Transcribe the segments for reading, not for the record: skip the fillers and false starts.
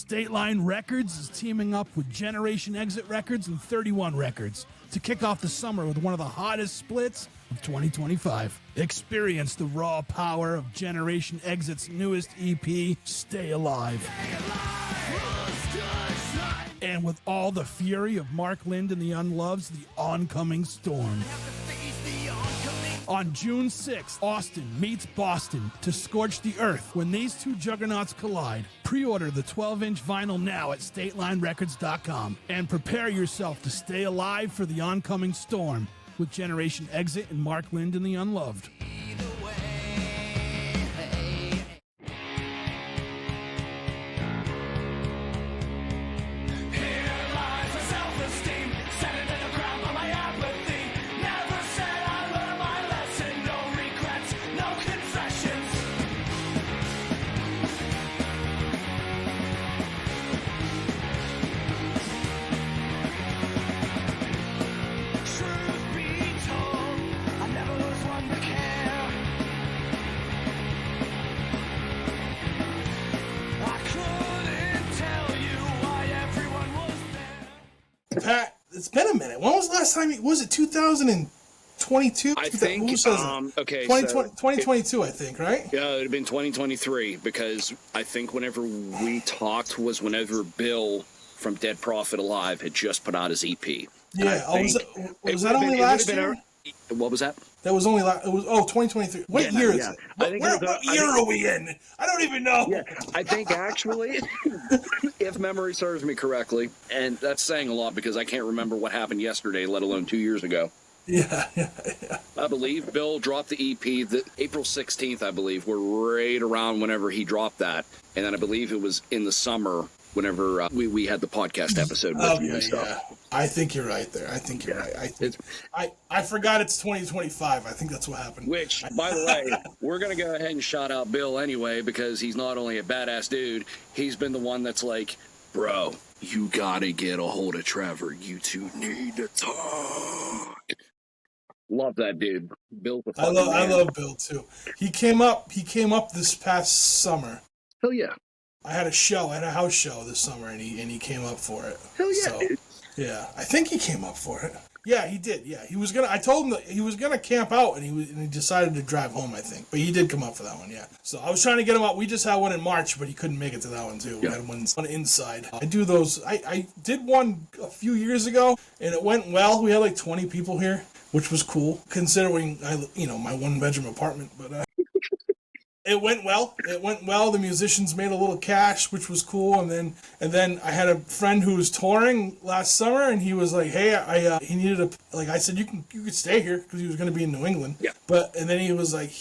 State Line Records is teaming up with Generation Exit Records and 31 Records to kick off the summer with one of the hottest splits of 2025. Experience the raw power of Generation Exit's newest EP, Stay Alive. And with all the fury of Mark Lind and the Unloves, The Oncoming Storm. On June 6th, Austin meets Boston to scorch the earth when these two juggernauts collide. Pre-order the 12-inch vinyl now at StatelineRecords.com and prepare yourself to stay alive for The Oncoming Storm with Generation Exit and Mark Lind and the Unloved. Pat, it's been a minute. When was the last time? Was it 2022? I think, okay, 2022, I think, right? Yeah, it would have been 2023, because I think whenever we talked was whenever Bill from Dead Prophet Alive had just put out his EP. Yeah, was that only last year? What was that? That was only it was 2023. What year is it? What year are we in? I don't even know. Yeah, I think actually, if memory serves me correctly, and that's saying a lot because I can't remember what happened yesterday, let alone 2 years ago. Yeah. I believe Bill dropped the EP April 16th, I believe. We're right around whenever he dropped that. And then I believe it was in the summer whenever we had the podcast episode with you and stuff. Yeah. I think you're right there. I think you're right. I forgot it's 2025. I think that's what happened. Which, by the way, we're going to go ahead and shout out Bill anyway, because he's not only a badass dude, he's been the one that's like, bro, you got to get a hold of Trevor. You two need to talk. Love that dude. Bill's a fucking man. I love Bill too. He came up this past summer. Hell yeah. I had a house show this summer, and he came up for it. Hell yeah, so, dude. Yeah, I think he came up for it. Yeah, he did. Yeah, he was gonna. I told him that he was gonna camp out, and he decided to drive home, I think. But he did come up for that one. Yeah. So I was trying to get him out. We just had one in March, but he couldn't make it to that one too. We had one inside. I do those. I did one a few years ago, and it went well. We had like 20 people here, which was cool considering my one-bedroom apartment. But it went well. The musicians made a little cash, which was cool. And then I had a friend who was touring last summer, and he was like, "Hey, he needed I said you could stay here," because he was going to be in New England. Yeah. And then he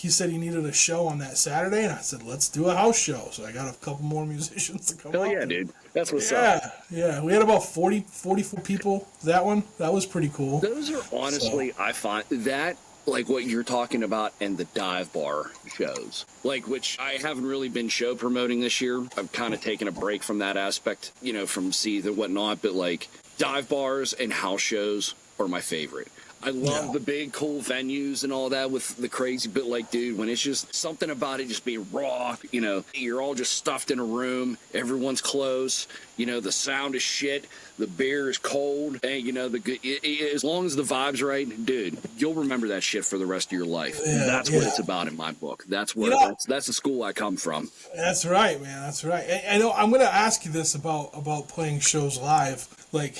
said he needed a show on that Saturday, and I said, "Let's do a house show." So I got a couple more musicians to come. Hell yeah, dude. That's what's up. Yeah. We had about 44 people. That was pretty cool. Those are honestly, I find that. Like what you're talking about and the dive bar shows, which I haven't really been show promoting this year. I've kind of taken a break from that aspect, from Seethe and whatnot, but dive bars and house shows are my favorite. I love the big, cool venues and all that with the crazy, but dude, when it's just something about it just being raw, you're all just stuffed in a room, everyone's close, the sound is shit, the beer is cold, and, as long as the vibe's right, dude, you'll remember that shit for the rest of your life. Yeah, that's what it's about in my book. That's where, that's the school I come from. That's right, man, that's right. I know I'm going to ask you this about playing shows live.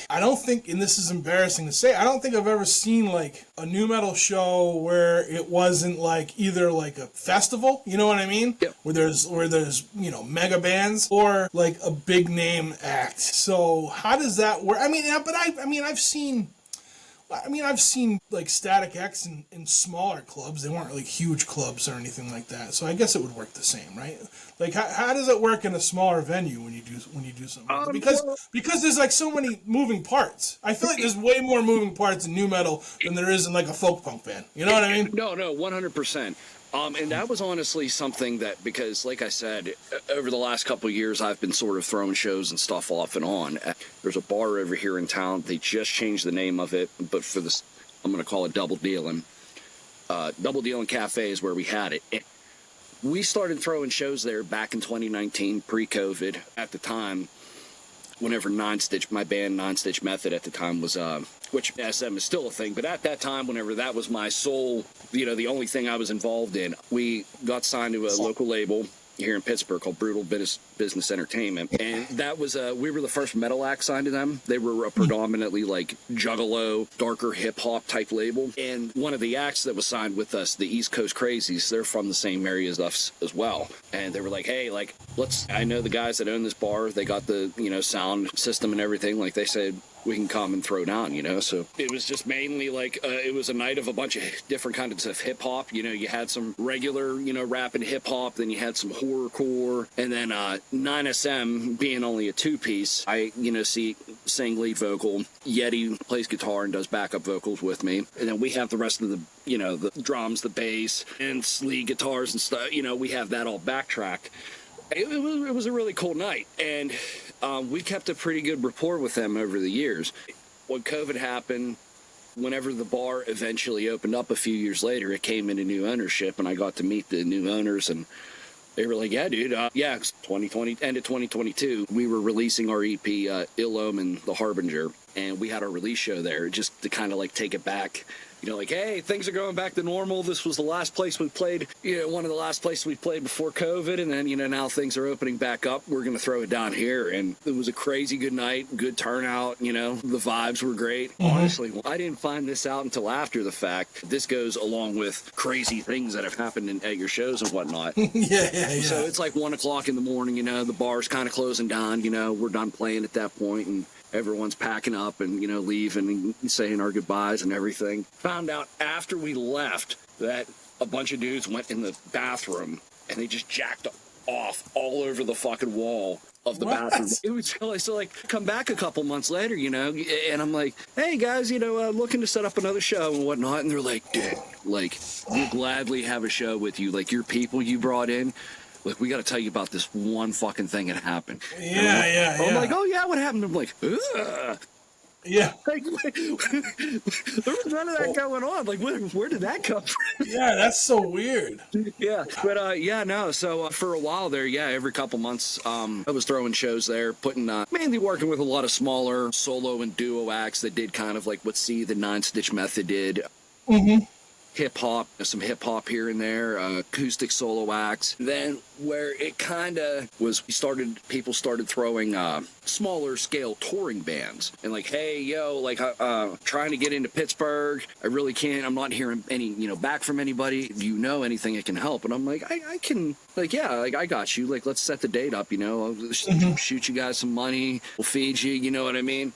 I don't think, and this is embarrassing to say, I don't think I've ever seen a nu metal show where it wasn't either a festival, you know what I mean? Yep. Where there's mega bands or a big name act. So how does that work? I've seen Static X in smaller clubs. They weren't really huge clubs or anything like that. So I guess it would work the same, right? How does it work in a smaller venue when you do something? Because there's so many moving parts. I feel like there's way more moving parts in nu metal than there is in a folk punk band. You know what I mean? No, 100%. And that was honestly something that, because like I said, over the last couple of years, I've been sort of throwing shows and stuff off and on. There's a bar over here in town. They just changed the name of it, but for this, I'm going to call it Double Dealin'. Double Dealin' Cafe is where we had it. we started throwing shows there back in 2019, pre-COVID. At the time, whenever my band Nine Stitch Method at the time was, which SM is still a thing, but at that time, whenever that was my sole, the only thing I was involved in, we got signed to a local label here in Pittsburgh called Brutal Business Entertainment, and that was we were the first metal act signed to them. They were a predominantly like juggalo, darker hip hop type label, and one of the acts that was signed with us, the East Coast Crazies, they're from the same area as us as well, and they were like, hey, like, I know the guys that own this bar, they got the sound system and everything, like they said we can come and throw down, so it was just mainly like it was a night of a bunch of different kinds of hip hop. You had some regular rap and hip hop, then you had some horrorcore, and then 9SM being only a two-piece, I sing lead vocal, Yeti plays guitar and does backup vocals with me, and then we have the rest of the the drums, the bass, and lead guitars and stuff. We have that all backtracked. It was a really cool night, and we kept a pretty good rapport with them over the years. When COVID happened, whenever the bar eventually opened up a few years later, it came into new ownership, and I got to meet the new owners, and they were like, yeah, dude, 2020, end of 2022, we were releasing our EP, Ill Omen, The Harbinger, and we had our release show there just to kind of like take it back. Like, hey, things are going back to normal. This was the last place we played, one of the last places we played before COVID. And then, now things are opening back up. We're going to throw it down here. And it was a crazy good night, good turnout. The vibes were great. Mm-hmm. Honestly, I didn't find this out until after the fact. This goes along with crazy things that have happened at your shows and whatnot. Yeah. So it's like 1 o'clock in the morning, the bar's kind of closing down, we're done playing at that point, and everyone's packing up and, leaving and saying our goodbyes and everything. Found out after we left that a bunch of dudes went in the bathroom and they just jacked off all over the fucking wall of the bathroom. It was so like, come back a couple months later, and I'm like, hey guys, looking to set up another show and whatnot. And they're like, dude, like, we'll gladly have a show with you. Like, your people you brought in, like, we got to tell you about this one fucking thing that happened. Yeah. I'm like, oh yeah, what happened? I'm like, ugh. Yeah. Like, there was none of that going on. Like, where did that come from? Yeah, that's so weird. Yeah, but So for a while there, every couple months, I was throwing shows there, mainly working with a lot of smaller solo and duo acts that did kind of like what Seethe and Nine Stitch Method did. Mm-hmm. Hip hop, some hip hop here and there, acoustic solo acts. Then where it kind of was, people started throwing smaller scale touring bands, and like, hey, yo, like, trying to get into Pittsburgh. I really can't. I'm not hearing any, back from anybody. Do you know anything that can help? And I'm like, I can, like, yeah, like, I got you. Like, let's set the date up. I'll shoot you guys some money. We'll feed you. You know what I mean?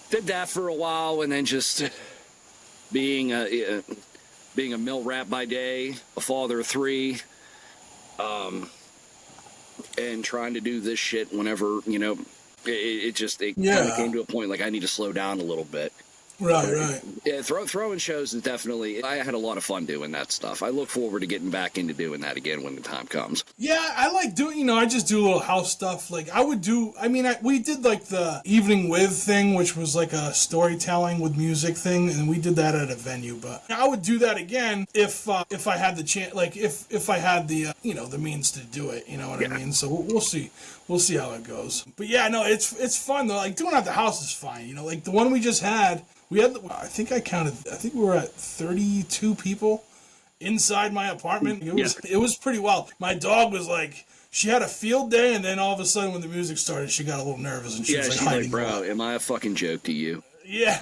Did that for a while, and then just being a mill rat by day, a father of three, and trying to do this shit whenever, it kind of came to a point like I need to slow down a little bit. Right. Yeah, throwing shows is definitely, I had a lot of fun doing that stuff. I look forward to getting back into doing that again when the time comes. Yeah, I like doing, I just do a little house stuff. Like, we did like the Evening With thing, which was like a storytelling with music thing, and we did that at a venue. But I would do that again if I had the chance, like if I had the, the means to do it, you know what I mean? So we'll see. We'll see how it goes. But yeah, no, it's fun though. Like, doing it at the house is fine, like the one we just had. We had, I think we were at 32 people inside my apartment. It was pretty wild. My dog was like, she had a field day, and then all of a sudden when the music started, she got a little nervous, and she was like hiding. Bro, am I a fucking joke to you? Yeah.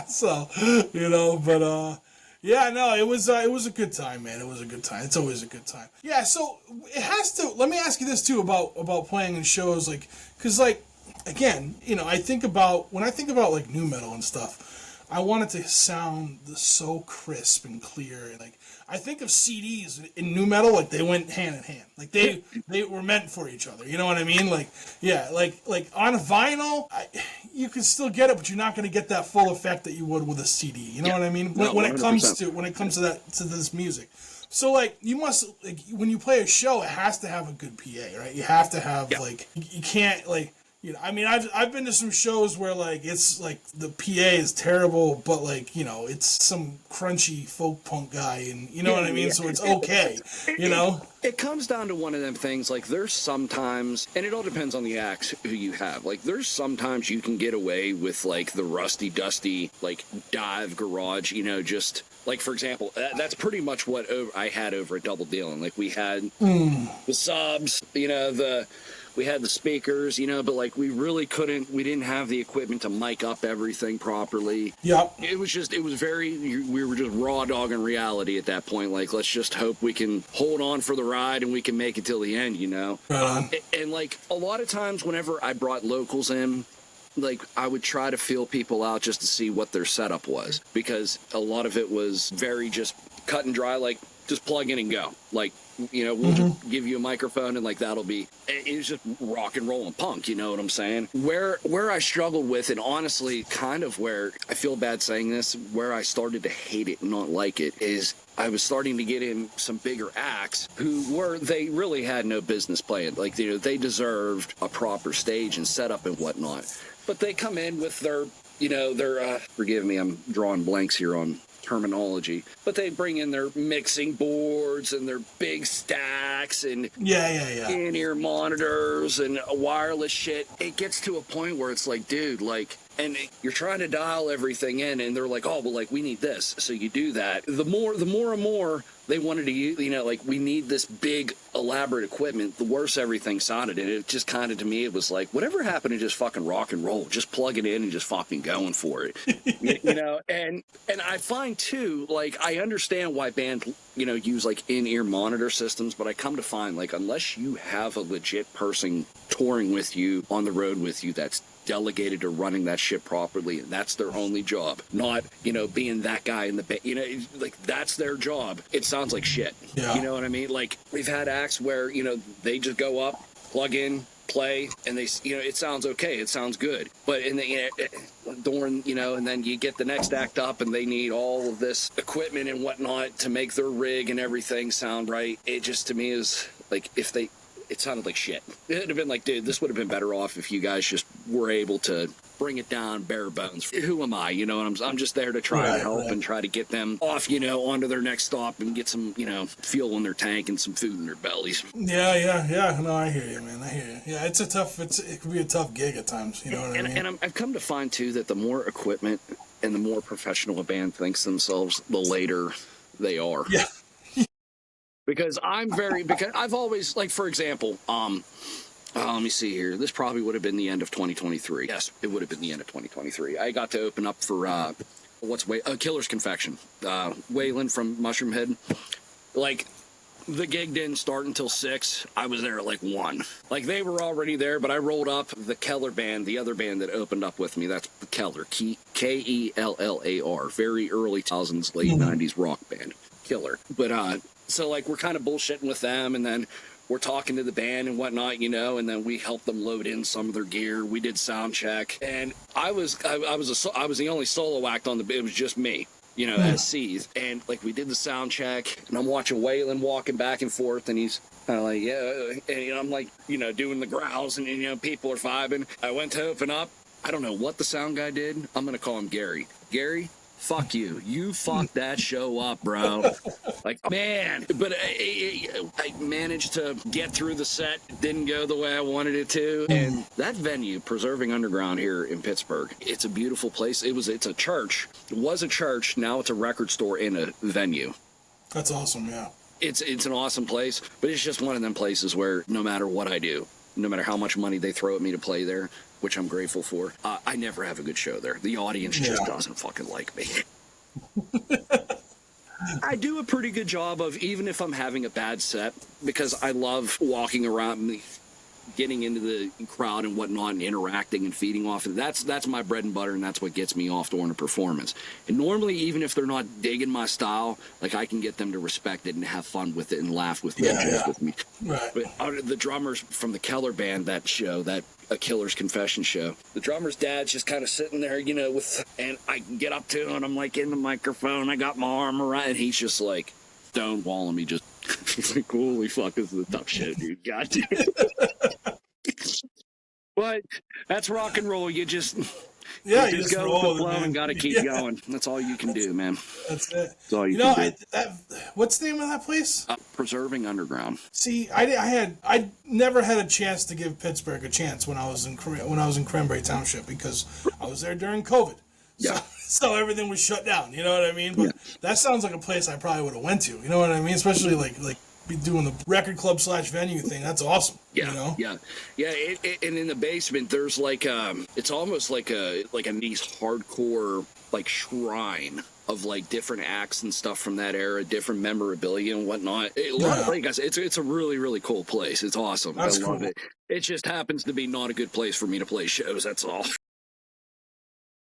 So, but yeah, no, it was a good time, man. It was a good time. It's always a good time. Yeah, so it has to, let me ask you this too about playing in shows, like, cause like, again, when I think about like new metal and stuff, I want it to sound so crisp and clear. Like, I think of CDs in new metal, like they went hand in hand. Like they were meant for each other. You know what I mean? Like, yeah, like on vinyl, you can still get it, but you're not going to get that full effect that you would with a CD. You know what I mean? When it comes to this music. So, like, you must, like, when you play a show, it has to have a good PA, right? You have to have, like, you can't, like, You know, I mean, I've been to some shows where like it's like the PA is terrible, but like you know it's some crunchy folk punk guy, and you know what I mean. So it's okay, you know. It comes down to one of them things. Like there's sometimes, and it all depends on the acts who you have. Like there's sometimes you can get away with like the rusty, dusty, like dive garage. You know, just like for example, that's pretty much what I had over at Double Dealing. Like we had the subs, you know, we had the speakers, you know, but like we didn't have the equipment to mic up everything properly. Yep. It was we were just raw dogging reality at that point. Like, let's just hope we can hold on for the ride and we can make it till the end, you know? And like a lot of times whenever I brought locals in, like I would try to feel people out just to see what their setup was, because a lot of it was very just cut and dry, like just plug in and go. Like, you know, we'll just give you a microphone and like that'll be, it's just rock and roll and punk, you know what I'm saying? Where I struggled with, and honestly kind of where I feel bad saying this, where I started to hate it and not like it, is I was starting to get in some bigger acts they really had no business playing. Like, you know, they deserved a proper stage and setup and whatnot, but they come in with their, you know, forgive me, I'm drawing blanks here on terminology, but they bring in their mixing boards and their big stacks and in-ear monitors and wireless shit. It gets to a point where it's like, dude, like, and you're trying to dial everything in, and they're like, oh, well, like, we need this. So you do that. The more and more they wanted to use, you know, like, we need this big, elaborate equipment, the worse everything sounded. And it just kind of, to me, it was like, whatever happened to just fucking rock and roll? Just plug it in and just fucking going for it. You know, and I find, too, like, I understand why bands, you know, use, like, in-ear monitor systems, but I come to find, like, unless you have a legit person touring with you, on the road with you, that's delegated to running that shit properly, and that's their only job, not, you know, being that guy in the band, you know, like, that's their job. It sounds like shit. You know what I mean? Like, we've had acts where, you know, they just go up, plug in, play, and they, you know, it sounds okay, it sounds good, but in the, you know, during, you know, and then you get the next act up and they need all of this equipment and whatnot to make their rig and everything sound right. It just, to me, is like, it sounded like shit. It would have been like, dude, this would have been better off if you guys just were able to bring it down bare bones. Who am I? You know, and I'm just there to try to help and try to get them off, you know, onto their next stop and get some, you know, fuel in their tank and some food in their bellies. Yeah. No, I hear you, man. I hear you. Yeah, it could be a tough gig at times. You know what I mean? And I've come to find, too, that the more equipment and the more professional a band thinks themselves, the later they are. Yeah. Because I've always, like, for example, let me see here. This probably would have been the end of 2023. Yes, it would have been the end of 2023. I got to open up for, Killer's Confection. Waylon from Mushroom Head. Like, the gig didn't start until 6. I was there at, like, 1. Like, they were already there, but I rolled up the Keller band, the other band that opened up with me. That's Keller, Kellar. Very early 2000s, late 90s rock band. Killer. But, so, like, we're kind of bullshitting with them, and then we're talking to the band and whatnot, you know, and then we helped them load in some of their gear. We did sound check, and I was the only solo act on it was just me, you know, as Seethe. And, like, we did the sound check, and I'm watching Waylon walking back and forth, and he's kind of like, yeah, and, you know, I'm, like, you know, doing the growls, and, you know, people are vibing. I went to open up. I don't know what the sound guy did. I'm going to call him Gary. Gary, fuck you. You fucked that show up, bro. Like, man. But I managed to get through the set. It didn't go the way I wanted it to. And that venue, Preserving Underground here in Pittsburgh, it's a beautiful place. It's a church. It was a church. Now it's a record store and a venue. That's awesome, yeah. It's an awesome place, but it's just one of them places where no matter what I do, no matter how much money they throw at me to play there, which I'm grateful for, I never have a good show there. The audience just doesn't fucking like me. I do a pretty good job of, even if I'm having a bad set, because I love walking around, getting into the crowd and whatnot and interacting and feeding off it. That's my bread and butter, and that's what gets me off during a performance. And normally, even if they're not digging my style, like, I can get them to respect it and have fun with it and laugh with me and joke with me. Right. But the drummers from the Keller band, that show, that A Killer's Confession show, the drummer's dad's just kind of sitting there, you know, and I get up to him and I'm like in the microphone, I got my arm around, and he's just like stonewalling me, just he's like, holy fuck, this is the tough shit, dude. God damn. But that's rock and roll. You just Yeah, you you just just go roll with with the it, flow man. and got to keep going. That's all you can do, man. That's it. That's all you know, can do. what's the name of that place? Preserving Underground. See, I never had a chance to give Pittsburgh a chance when I was in Cranberry Township because I was there during COVID. Yeah. So everything was shut down. You know what I mean? But that sounds like a place I probably would have went to. You know what I mean? Especially like be doing the record club / venue thing. That's awesome. Yeah, you know? yeah. And in the basement, there's like it's almost like a nice hardcore like shrine of like different acts and stuff from that era, different memorabilia and whatnot. It's a really, really cool place. It's awesome. That's I love cool. it. It just happens to be not a good place for me to play shows. That's all.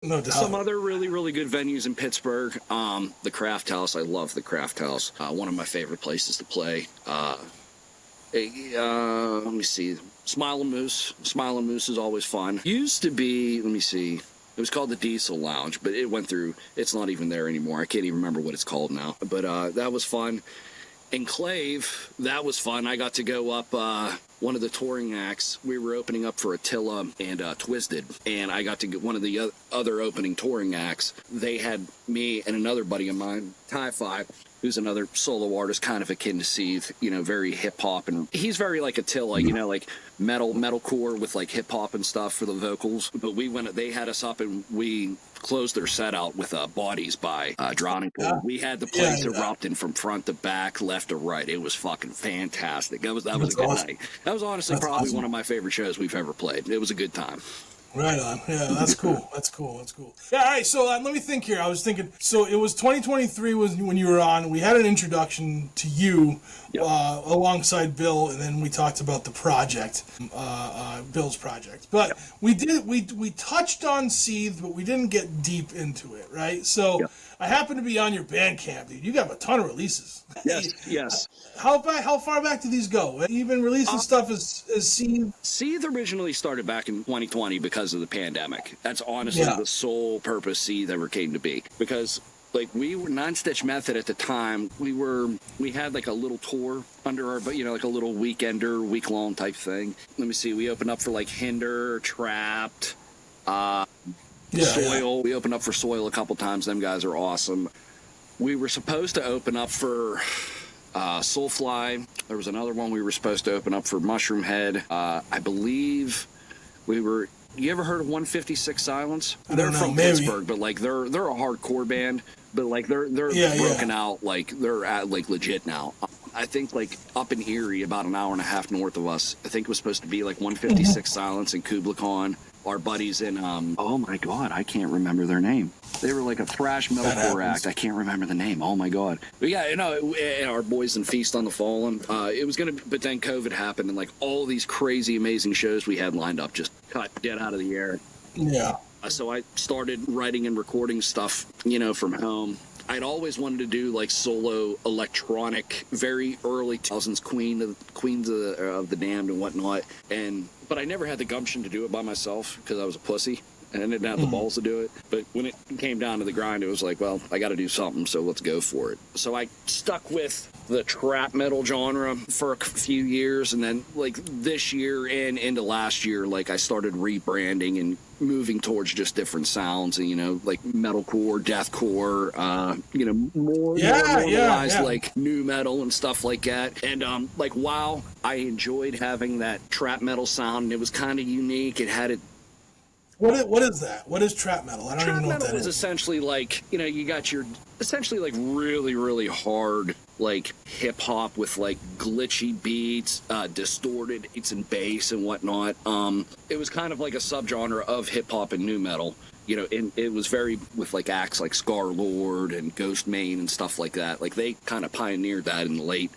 No doubt. Some other really, really good venues in Pittsburgh. The Craft House. I love the Craft House. One of my favorite places to play. Let me see. Smile and Moose. Smile and Moose is always fun. Used to be, let me see. It was called the Diesel Lounge, but it went through. It's not even there anymore. I can't even remember what it's called now. But that was fun. Enclave, that was fun. I got to go up one of the touring acts. We were opening up for Attila and Twisted, and I got to get one of the other opening touring acts. They had me and another buddy of mine, Ty-Fi, who's another solo artist, kind of akin to Seethe, very hip-hop, and he's very like Attila, like metalcore with like hip-hop and stuff for the vocals. But they had us up, and we closed their set out with Bodies by Drowning Pool. Yeah. We had the place erupting from front to back, left to right. It was fucking fantastic. That was a good night. That was honestly probably one of my favorite shows we've ever played. It was a good time. Right on. Yeah, that's cool. That's cool. Yeah, all right, so let me think here. I was thinking, so it was 2023 was when you were on. We had an introduction to you alongside Bill, and then we talked about the project, Bill's project. But we touched on Seethe, but we didn't get deep into it, right? So I happen to be on your Bandcamp, dude. You got a ton of releases. Yes. How far back do these go? You've been releasing stuff as Seethe? Seethe originally started back in 2020 because of the pandemic. That's honestly the sole purpose Seethe ever came to be. Because like we were Non-Stitch Method at the time, we had like a little tour under our, like a little weekender, week-long type thing. Let me see, we opened up for like Hinder, Trapped, Soil. Yeah. We opened up for Soil a couple times. Them guys are awesome. We were supposed to open up for Soulfly. There was another one we were supposed to open up for Mushroom Head. I believe we were. You ever heard of 156 Silence? They're from Pittsburgh, but like they're a hardcore band, but like they're broken out, like they're at like legit now. I think like up in Erie, about an hour and a half north of us, I think it was supposed to be like 156 Silence and Kubla Khan. Our buddies in oh my god, I can't remember their name. They were like a thrash metalcore act. I can't remember the name. Oh my god. But yeah, our boys in Feast on the Fallen. It was but then COVID happened, and like all these crazy, amazing shows we had lined up just cut dead out of the air. Yeah. So I started writing and recording stuff, from home. I'd always wanted to do like solo electronic, very early 2000s Queens of the Damned and whatnot, but I never had the gumption to do it by myself because I was a pussy and I didn't have the balls to do it. But when it came down to the grind, it was like, well, I got to do something, so let's go for it. So I stuck with the trap metal genre for a few years, and then like this year and into last year, like I started rebranding and moving towards just different sounds, and like metalcore, deathcore, more normalized like new metal and stuff like that. And like while I enjoyed having that trap metal sound, and it was kind of unique, it had it. What is that? What is trap metal? I don't even know what that is. Trap metal is essentially like, you got your essentially like really, really hard like hip hop with like glitchy beats, distorted beats and bass and whatnot. It was kind of like a subgenre of hip hop and nu metal. And it was very with like acts like Scar Lord and Ghost Main and stuff like that. Like they kind of pioneered that in the late,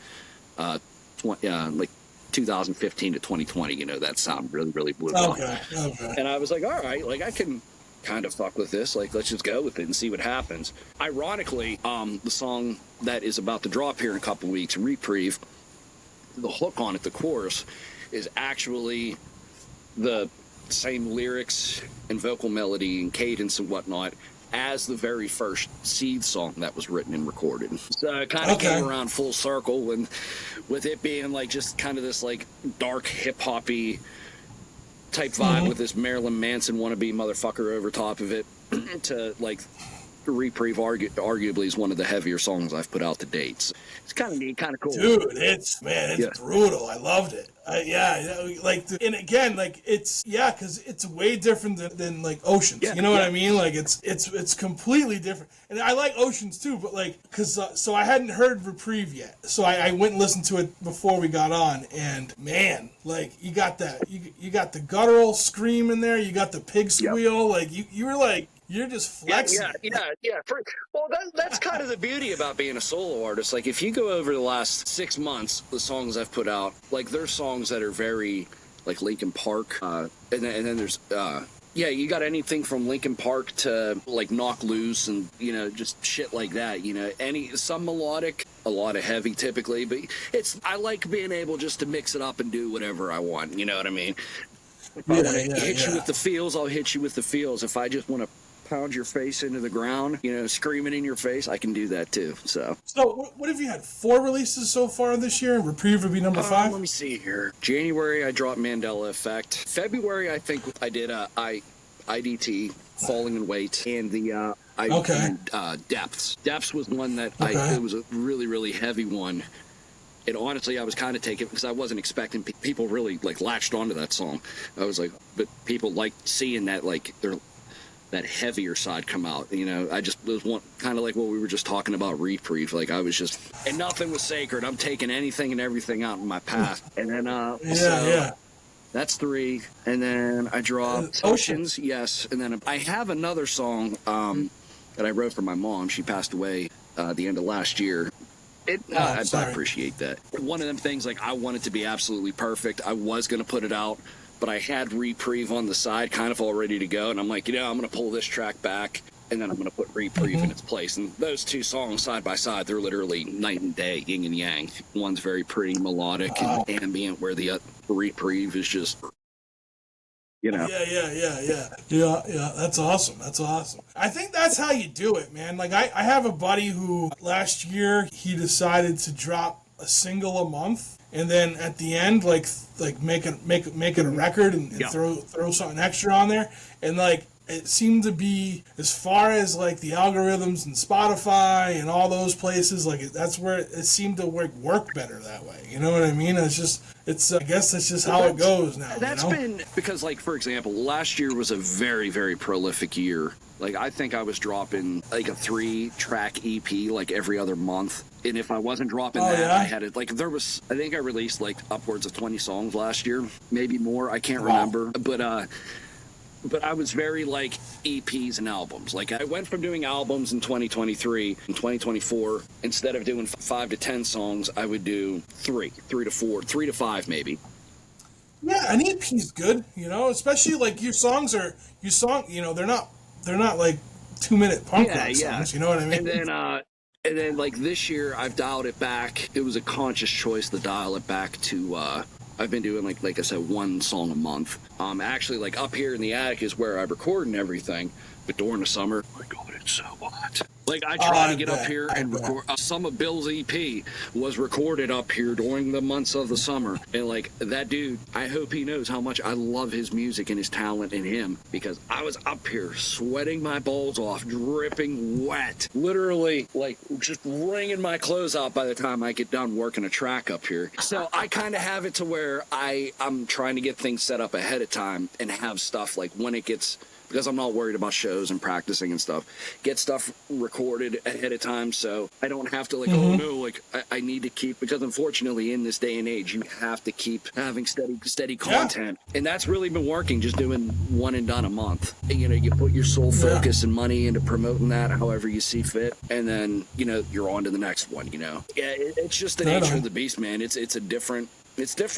like 2015 to 2020. That sound really, really blew up. Okay. And I was like, all right, like I can kind of fuck with this. Like, let's just go with it and see what happens. Ironically, the song that is about to drop here in a couple weeks, Reprieve, the hook on it, the chorus, is actually the same lyrics and vocal melody and cadence and whatnot as the very first Seethe song that was written and recorded. So it kind of came around full circle, and with it being like just kind of this like dark hip-hoppy type vibe with this Marilyn Manson wannabe motherfucker over top of it to like Reprieve arguably is one of the heavier songs I've put out to date. So it's kind of neat, kind of cool. Dude, it's brutal. I loved it. And again, like it's because it's way different than like Oceans. You know what I mean? Like it's completely different. And I like Oceans too, but like so I hadn't heard Reprieve yet, so I went and listened to it before we got on, and man, like you got that you got the guttural scream in there, you got the pig squeal, like you were like. You're just flexing. Yeah. Well, that's kind of the beauty about being a solo artist. Like, if you go over the last 6 months, the songs I've put out, like, there's songs that are very, like, Linkin Park. And then there's, you got anything from Linkin Park to, like, Knock Loose and, you know, just shit like that. You know, some melodic, a lot of heavy typically. But I like being able just to mix it up and do whatever I want. You know what I mean? If I want to hit you with the feels, I'll hit you with the feels. If I just want to pound your face into the ground, you know, screaming in your face, I can do that too. So what have you had? 4 releases so far this year? Reprieve would be number 5? Let me see here. January, I dropped Mandela Effect. February, I think I did IDT, Falling in Weight, and the Depths. Depths was one that it was a really, really heavy one. And honestly, I was kind of taken because I wasn't expecting people really like latched onto that song. I was like, but people like seeing that, like that heavier side come out, you know. I just was one kind of like what we were just talking about Reprieve. Like I was just, and nothing was sacred. I'm taking anything and everything out in my path. And then that's 3. And then I dropped Oceans, yes. And then I have another song that I wrote for my mom. She passed away the end of last year. I appreciate that. One of them things, like I want it to be absolutely perfect. I was going to put it out, but I had Reprieve on the side kind of all ready to go. And I'm like, you know, I'm going to pull this track back and then I'm going to put Reprieve in its place. And those 2 songs side by side, they're literally night and day, yin and yang. One's very pretty melodic and ambient, where the Reprieve is just, you know. Yeah. That's awesome. I think that's how you do it, man. Like I have a buddy who last year he decided to drop a single a month. And then at the end, like make it a record and throw something extra on there, and like it seemed to be, as far as like the algorithms and Spotify and all those places, like that's where it seemed to work better that way. You know what I mean? I guess that's just how it goes now. That's been because, like, for example, last year was a very, very prolific year. Like, I think I was dropping like a 3-track EP like every other month. And if I wasn't dropping I had it like I think I released like upwards of 20 songs last year, maybe more. I can't remember. But I was very like EPs and albums. Like I went from doing albums in 2023 and 2024, instead of doing 5 to 10 songs, I would do 3 to 4, 3 to 5 maybe. Yeah, an EP's good, you know, especially like your songs, you know, they're not like 2-minute punk rock songs, you know what I mean? And then like this year I've dialed it back. It was a conscious choice to dial it back to I've been doing like I said, 1 song a month. Actually, like up here in the attic is where I record and everything. But during the summer, oh my God, it's so hot. Like I try to get up here and record. Some of Bill's EP was recorded up here during the months of the summer. And like that dude, I hope he knows how much I love his music and his talent in him, because I was up here sweating my balls off, dripping wet, literally like just wringing my clothes out by the time I get done working a track up here. So I kind of have it to where I'm trying to get things set up ahead of time and have stuff like when it gets, because I'm not worried about shows and practicing and stuff, get stuff recorded ahead of time so I don't have to like, oh no, like I need to keep, because unfortunately in this day and age, you have to keep having steady content. And that's really been working, just doing 1 and done a month. And, you know, you put your sole focus and money into promoting that however you see fit. And then, you know, you're on to the next one, you know. Yeah, it's just the nature of the beast, man. It's different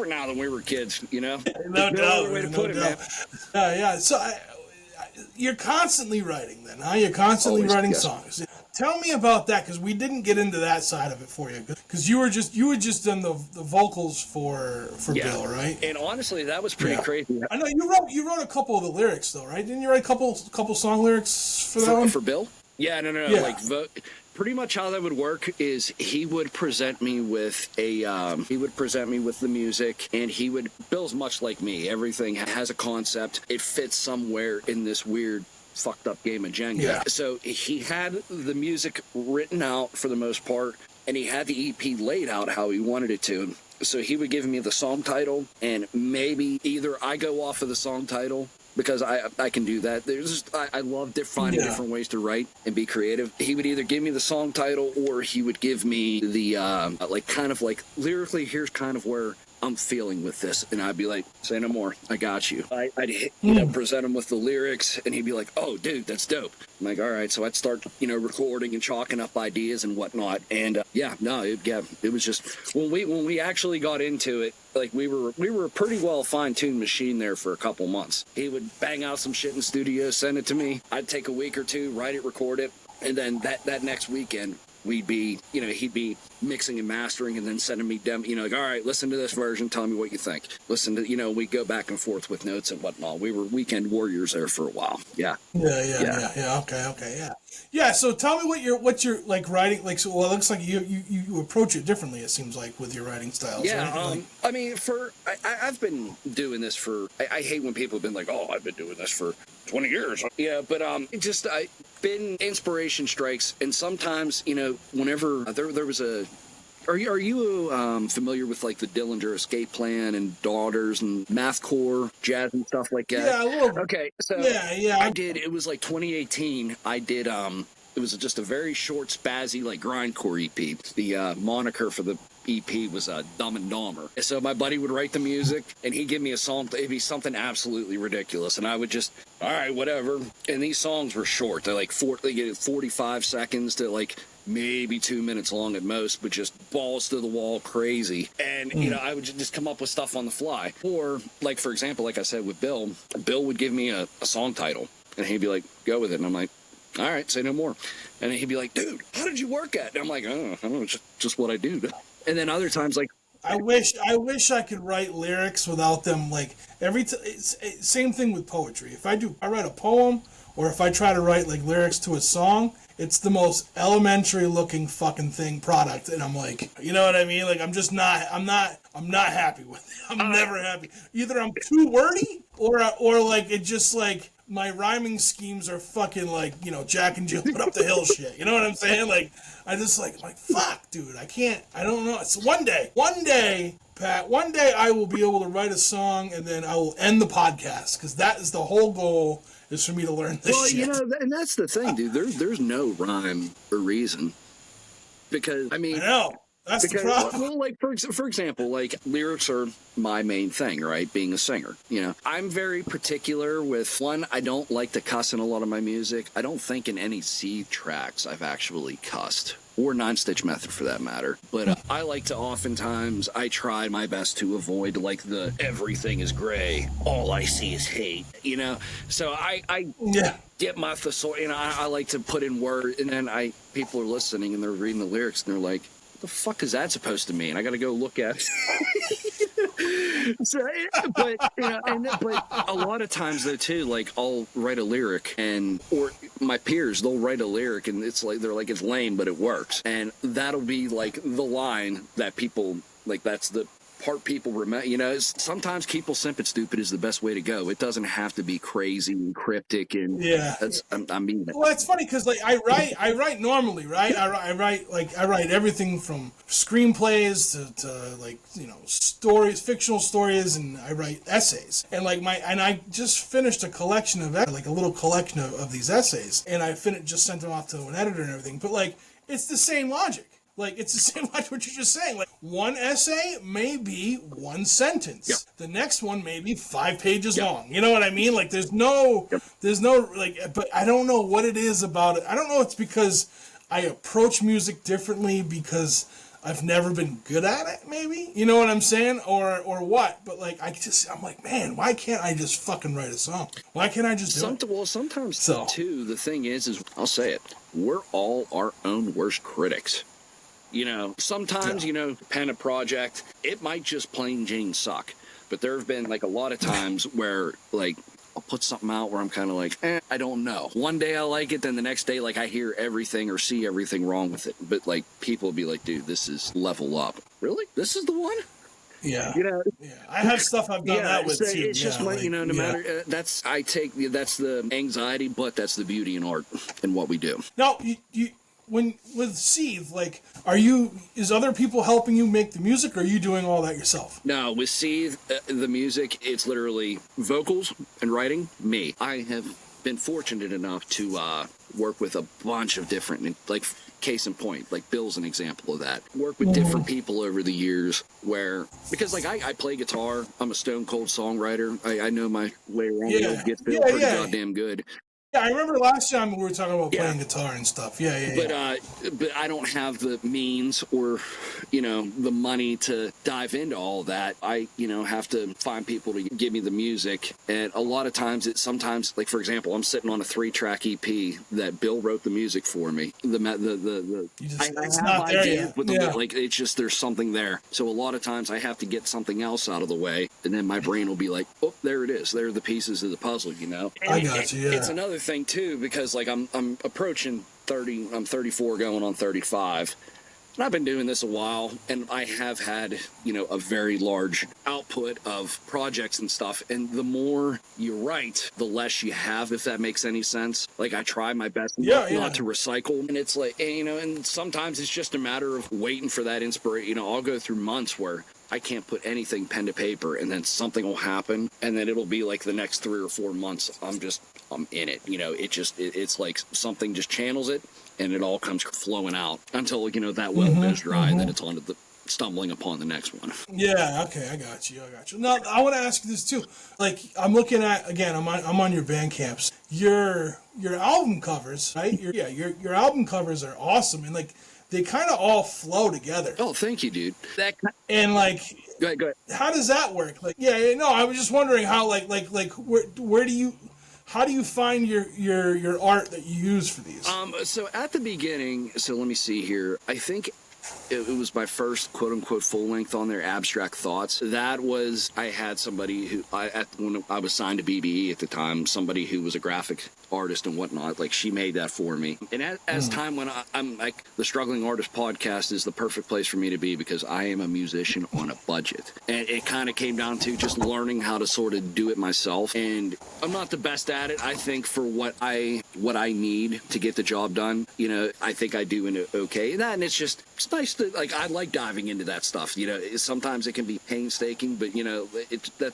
now than we were kids, you know. No doubt. Way to put it, man. Yeah. So you're constantly writing then, huh? You're constantly writing songs. Tell me about that, because we didn't get into that side of it for you. Because you were just done the vocals for Bill, right? And honestly, that was pretty crazy. I know you wrote a couple of the lyrics though, right? Didn't you write a couple song lyrics for that one? For Bill? Yeah, no. Yeah. Like pretty much how that would work is he would present me with the music, and Bill's much like me. Everything has a concept. It fits somewhere in this weird fucked up game of Jenga. Yeah. So he had the music written out for the most part, and he had the EP laid out how he wanted it to. So he would give me the song title, and maybe either I go off of the song title, because I can do that. I love finding different ways to write and be creative. He would either give me the song title, or he would give me the kind of lyrically, here's kind of where I'm feeling with this, and I'd be like, say no more, I got you. I'd present him with the lyrics, and he'd be like, oh dude, that's dope. I'm like, all right. So I'd start recording and chalking up ideas and whatnot, and it was just when we actually got into it, like we were a pretty well fine-tuned machine there for a couple months. He would bang out some shit in studio, send it to me. I'd take a week or two, write it, record it, and then that next weekend he'd be mixing and mastering, and then sending me demo, all right, listen to this version, tell me what you think. Listen to, we go back and forth with notes and whatnot. We were weekend warriors there for a while. Yeah. Okay. Yeah. So tell me what you're like writing, like, so, well, it looks like you approach it differently, it seems like, with your writing styles. Yeah. Right? I mean, I've been doing this for, I hate when people have been like, oh, I've been doing this for 20 years. Yeah. But, I've been inspiration strikes. And sometimes, whenever there was are you familiar with like the Dillinger Escape Plan and Daughters and Mathcore, jazz and stuff like that? Yeah, a little bit. Okay, so yeah. It was like 2018. I did it was just a very short, spazzy, like grindcore EP. The moniker for the EP was Dumb and Dahmer. So my buddy would write the music, and he'd give me a song. It'd be something absolutely ridiculous, and I would just, all right, whatever. And these songs were short. They're like 45 seconds to like maybe 2 minutes long at most, but just balls to the wall crazy. And, I would just come up with stuff on the fly. Or, like, for example, like I said with Bill would give me a song title, and he'd be like, go with it. And I'm like, all right, say no more. And he'd be like, dude, how did you work at it? And I'm like, oh, I don't know, just what I do. And then other times, like, I wish I could write lyrics without them, like, same thing with poetry. If I write a poem, or if I try to write like lyrics to a song, it's the most elementary looking fucking product, and I'm like, you know what I mean? Like, I'm not happy with it. I'm never happy. Either I'm too wordy, or like it just like my rhyming schemes are fucking like, Jack and Jill put up the hill shit. You know what I'm saying? Like, I just like fuck, dude. I don't know. It's one day, Pat, I will be able to write a song, and then I will end the podcast, because that is the whole goal, is for me to learn this shit. And that's the thing, dude. There's no rhyme or reason, because I know. That's the problem. Well, like for example, like lyrics are my main thing, right? Being a singer, I'm very particular with one. I don't like to cuss in a lot of my music. I don't think in any Seethe tracks I've actually cussed, or Nine Stitch Method for that matter. But I like to I try my best to avoid like the everything is gray, all I see is hate, So I get my thesaurus, I like to put in words, and then people are listening and they're reading the lyrics and they're like, the fuck is that supposed to mean? I got to go look at it. But a lot of times though too, like I'll write a lyric, or my peers, they'll write a lyric, and it's like they're like, it's lame, but it works, and that'll be like the line that people like. That's the part people remember. Sometimes people simple stupid is the best way to go. It doesn't have to be crazy and cryptic, and I mean, well, it's funny because like I write normally, right? I write everything from screenplays to like stories, fictional stories, and I write essays, and I just finished a collection of like a little collection of these essays, and just sent them off to an editor and everything. But like, it's the same logic. Like, it's the same like what you're just saying. Like, one essay may be one sentence. Yep. The next one may be 5 pages long. You know what I mean? Like, there's no, like, but I don't know what it is about it. I don't know. It's because I approach music differently, because I've never been good at it, maybe. You know what I'm saying? Or what? But like, I'm like, man, why can't I just fucking write a song? Why can't I just do it? Well, sometimes too, the thing is I'll say it, we're all our own worst critics. Sometimes, pen a project, it might just plain Jane suck. But there have been like a lot of times where like I'll put something out where I'm kind of like, I don't know. One day I like it, then the next day, like, I hear everything or see everything wrong with it. But, like, people will be like, dude, this is level up. Really? This is the one? Yeah. Yeah. I have stuff I've done that with so too. it's just like, no matter, that's the anxiety, but that's the beauty in art and what we do. Now, you when with Seethe, like, is other people helping you make the music, or are you doing all that yourself? No, with Seethe, the music, it's literally vocals and writing, me. I have been fortunate enough to work with a bunch of different, like, case in point, like Bill's an example of that. Work with different people over the years because like I play guitar, I'm a stone cold songwriter. I know my way around the old get Bill pretty goddamn good. Yeah, I remember last time we were talking about playing guitar and stuff. But I don't have the means or, the money to dive into all that. I, have to find people to give me the music. And a lot of times sometimes, like, for example, I'm sitting on a 3-track EP that Bill wrote the music for me. It's not there yet. Like, it's just, there's something there. So a lot of times I have to get something else out of the way. And then my brain will be like, oh, there it is. There are the pieces of the puzzle, And I got you, yeah. It's another thing too, because like I'm approaching 30, I'm 34 going on 35, and I've been doing this a while, and I have had a very large output of projects and stuff, and the more you write, the less you have, if that makes any sense. Like, I try my best not to recycle, and it's like, and sometimes it's just a matter of waiting for that inspiration. I'll go through months where I can't put anything pen to paper, and then something will happen, and then it'll be like the next 3 or 4 months I'm in it. It's like something just channels it, and it all comes flowing out until that well goes dry, and then it's on to the stumbling upon the next one. Yeah, okay, I got you. Now, I want to ask you this too. Like, I'm looking at, again, I'm on your Bandcamps. Your album covers, right? Your album covers are awesome, and like, they kind of all flow together. Oh, thank you, dude. And like, go ahead. How does that work? Like, I was just wondering how, how do you find your art that you use for these? So at the beginning, let me see here. I think it was my first quote-unquote full-length on their Abstract Thoughts. That was, I had somebody who, when I was signed to BBE at the time, somebody who was a graphic artist and whatnot, like, she made that for me. And as time went on, I'm like, the Struggling Artist podcast is the perfect place for me to be, because I am a musician on a budget. And it kind of came down to just learning how to sort of do it myself. And I'm not the best at it. I think for what I need to get the job done, I think I do an okay. And it's nice to, like, I like diving into that stuff. Sometimes it can be painstaking, but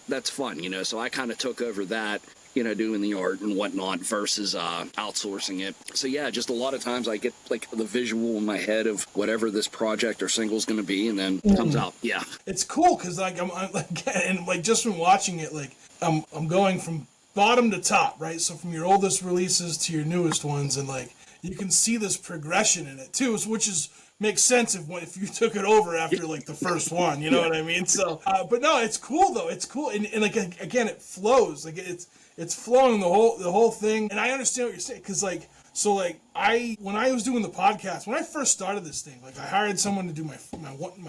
that's fun. So I kind of took over that, doing the art and whatnot versus outsourcing it. So yeah, just a lot of times I get like the visual in my head of whatever this project or single is going to be, and then it comes out. Yeah, it's cool because like I'm like, and like just from watching it, like I'm going from bottom to top, right? So from your oldest releases to your newest ones, and like you can see this progression in it too, which makes sense if you took it over after like the first one, you know what I mean? So, but no, it's cool though. It's cool, and like again, it flows. Like it's flowing the whole thing, and I understand what you're saying, because like, so like when I was doing the podcast, when I first started this thing, like I hired someone to do my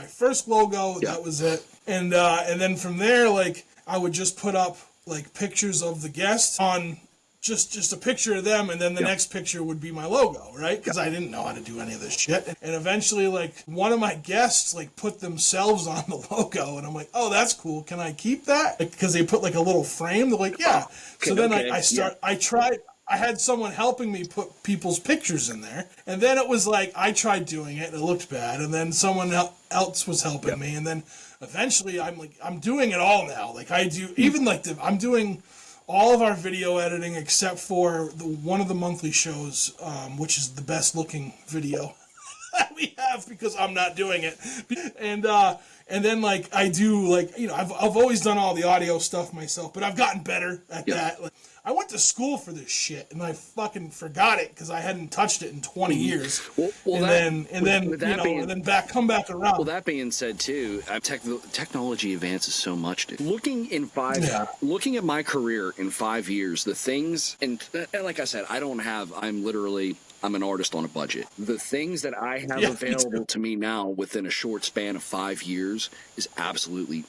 first logo. That was it, and then from there, like I would just put up like pictures of the guests on. Just a picture of them, and then the next picture would be my logo, right? Because I didn't know how to do any of this shit. And eventually, like, one of my guests, like, put themselves on the logo, and I'm like, oh, that's cool. Can I keep that? Because they put, like, a little frame. They're like, yeah. So then I had someone helping me put people's pictures in there, and then it was like, I tried doing it, and it looked bad, and then someone else was helping me, and then eventually I'm doing it all now. Like, I do, even like, I'm doing all of our video editing except for one of the monthly shows, which is the best looking video that we have because I'm not doing it. And then like I do like, I've always done all the audio stuff myself, but I've gotten better at that. Like, I went to school for this shit and I fucking forgot it because I hadn't touched it in 20 years. Come back around. Well, that being said too, technology advances so much, dude. Looking at my career in 5 years, the things, and like I said, I'm an artist on a budget. The things that I have available to me now within a short span of 5 years is absolutely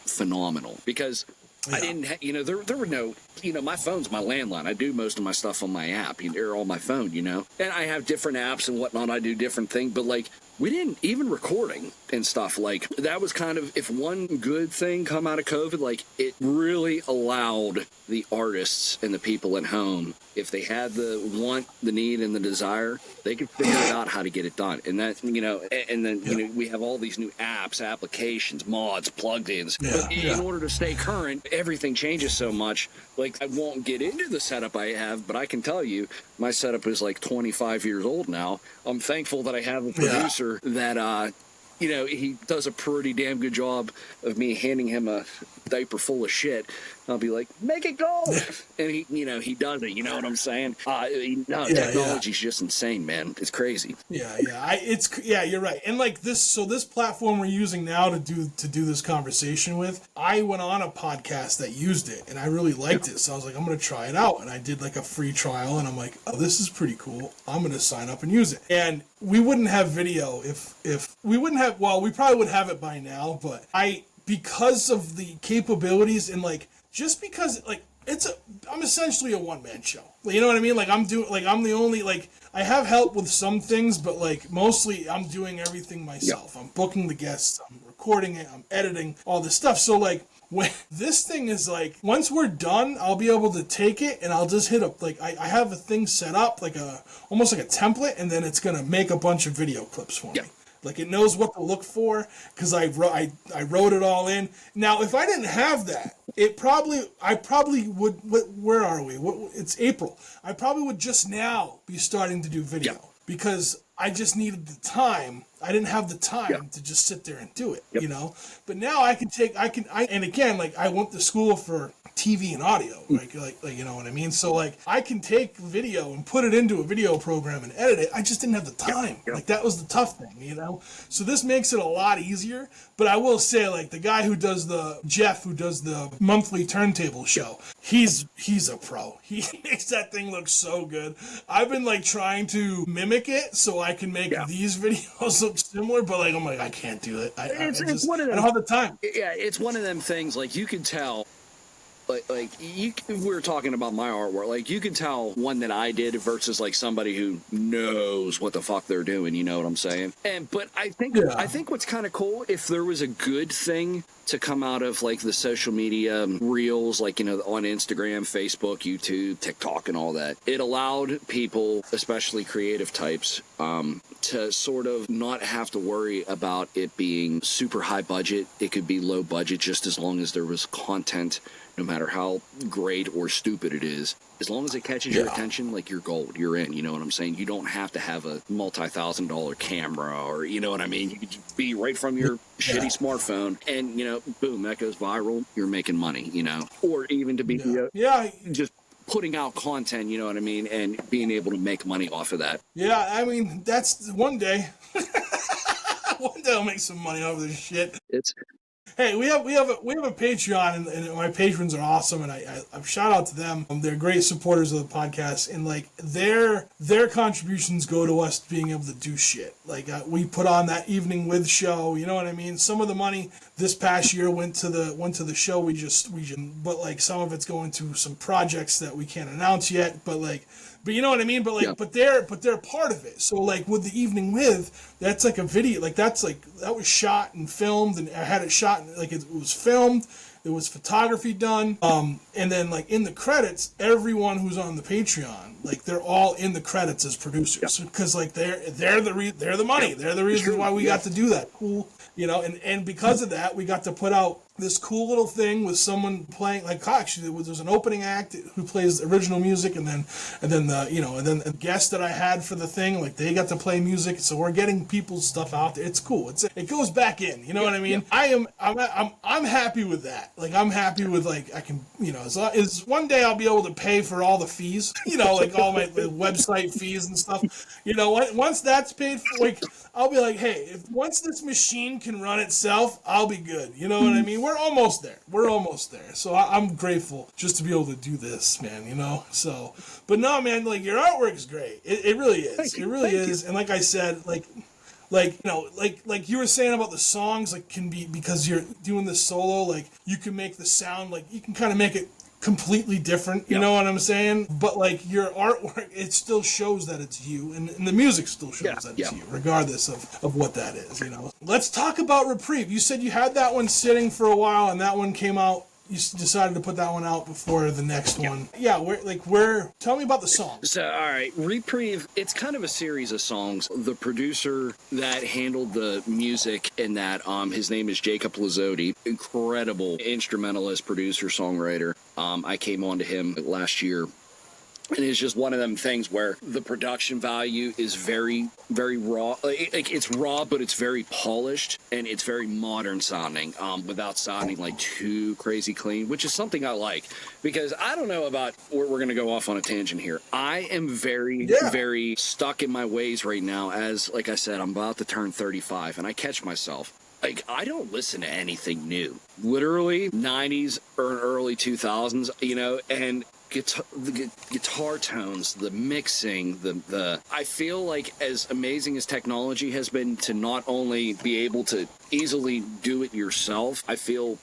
phenomenal, because I didn't, there were no, my phone's my landline. I do most of my stuff on my app, or on my phone, and I have different apps and whatnot. I do different things, but like, we didn't even recording and stuff. Like, that was kind of, if one good thing come out of COVID, like, it really allowed the artists and the people at home, if they had the want, the need, and the desire, they could figure out how to get it done. And that, and then, we have all these new apps, applications, mods, plugins. But in order to stay current, everything changes so much. Like, I won't get into the setup I have, but I can tell you, my setup is like 25 years old now. I'm thankful that I have a producer that, he does a pretty damn good job of me handing him a diaper full of shit. I'll be like, make it go. And he does it. You know what I'm saying? Technology's just insane, man. It's crazy. You're right. And like this platform we're using now to do this conversation with, I went on a podcast that used it and I really liked it. So I was like, I'm going to try it out. And I did like a free trial and I'm like, oh, this is pretty cool. I'm going to sign up and use it. And we wouldn't have video if we wouldn't have, well, we probably would have it by now, but because of the capabilities and like, just because like I'm essentially a one-man show. You know what I mean? Like I'm the only, like, I have help with some things, but like mostly I'm doing everything myself. I'm booking the guests, I'm recording it, I'm editing all this stuff. So like when this thing is like, once we're done, I'll be able to take it and I'll just hit up, like I have a thing set up, like almost like a template, and then it's gonna make a bunch of video clips for me. Like it knows what to look for because I wrote it all in. Now, if I didn't have that, I probably would. Where are we? It's April. I probably would just now be starting to do video because I just needed the time. I didn't have the time to just sit there and do it, But now and again, like I went to school for TV and audio, like you know what I mean? So like I can take video and put it into a video program and edit it. I just didn't have the time. Like that was the tough thing, So this makes it a lot easier. But I will say, like the guy Jeff who does the monthly turntable show, he's a pro. He makes that thing look so good. I've been like trying to mimic it so I can make these videos look similar, but like I'm like, I can't do it. I don't have the time. Yeah, it's one of them things, like you can tell. We were talking about my artwork. Like, you can tell one that I did versus like somebody who knows what the fuck they're doing. You know what I'm saying? But I think what's kind of cool, if there was a good thing to come out of like the social media reels, like, on Instagram, Facebook, YouTube, TikTok, and all that, it allowed people, especially creative types, to sort of not have to worry about it being super high budget. It could be low budget just as long as there was content, no matter how great or stupid it is. As long as it catches your attention, like, you're gold, you're in, you know what I'm saying? You don't have to have a multi-$1,000 camera, or, you know what I mean? You could just be right from your shitty smartphone and, boom, that goes viral, you're making money, or even to be just putting out content, you know what I mean, and being able to make money off of that. Yeah, I mean, that's one day. One day I'll make some money off of this shit. Hey, we have a Patreon, and my patrons are awesome, and I shout out to them. They're great supporters of the podcast, and like their contributions go to us being able to do shit. Like we put on that Evening With show, you know what I mean? Some of the money this past year went to the show but like some of it's going to some projects that we can't announce yet, but you know what I mean? But like, but they're part of it. So like with the Evening With, that's like a video, like that was shot and filmed, and I had it shot, like it was filmed, there was photography done, and then like in the credits, everyone who's on the Patreon, like they're all in the credits as producers because like they're the money, they're the reason why we got to do that. Cool. And because of that, we got to put out this cool little thing with someone playing, like, actually there's an opening act who plays original music, and then the guest that I had for the thing, like they got to play music, so we're getting people's stuff out there. It's cool. It goes back in, you know what I mean? I'm happy with that. Like I'm happy with, like, I can, as one day I'll be able to pay for all the fees, like all my website fees and stuff. Once that's paid for, like, I'll be like, hey, once this machine can run itself, I'll be good. You know what I mean? We're almost there. So I'm grateful just to be able to do this, man, So, but no, man, like, your artwork is great. It really is. It really is. And like I said, like, Like, you know, like you were saying about the songs, like, can be, because you're doing this solo, like, you can make the sound, like, you can kind of make it completely different, you know what I'm saying? But, like, your artwork, it still shows that it's you, and the music still shows that it's you, regardless of what that is, you know? Let's talk about Reprieve. You said you had that one sitting for a while, and that one came out. You decided to put that one out before the next one. Yeah, where? Tell me about the song. So, all right, Reprieve, it's kind of a series of songs. The producer that handled the music in that, his name is Jacob Lazzotti, incredible instrumentalist, producer, songwriter. I came on to him last year. And it's just one of them things where the production value is very, very raw. It's raw, but it's very polished, and it's very modern sounding, without sounding like too crazy clean, which is something I like. Because I don't know about, we're going to go off on a tangent here. I am very, very stuck in my ways right now, as, like I said, I'm about to turn 35, and I catch myself. Like, I don't listen to anything new. Literally, 90s or early 2000s, you know, and the guitar tones, the mixing, the I feel like, as amazing as technology has been to not only be able to easily do it yourself, I feel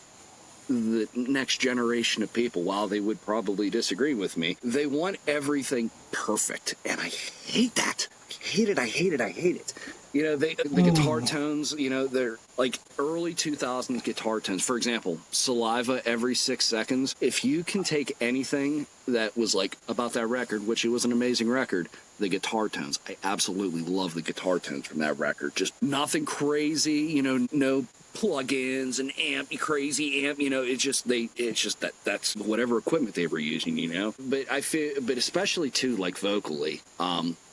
the next generation of people, while they would probably disagree with me, they want everything perfect, and I hate that. I hate it. You know, the guitar tones, you know, they're like early 2000s guitar tones. For example, Saliva every 6 seconds. If you can take anything that was like about that record, which it was an amazing record, the guitar tones. I absolutely love the guitar tones from that record. Just nothing crazy, you know, no plugins and crazy amp, you know, it's just that's whatever equipment they were using, you know. But I feel, but especially too, like vocally,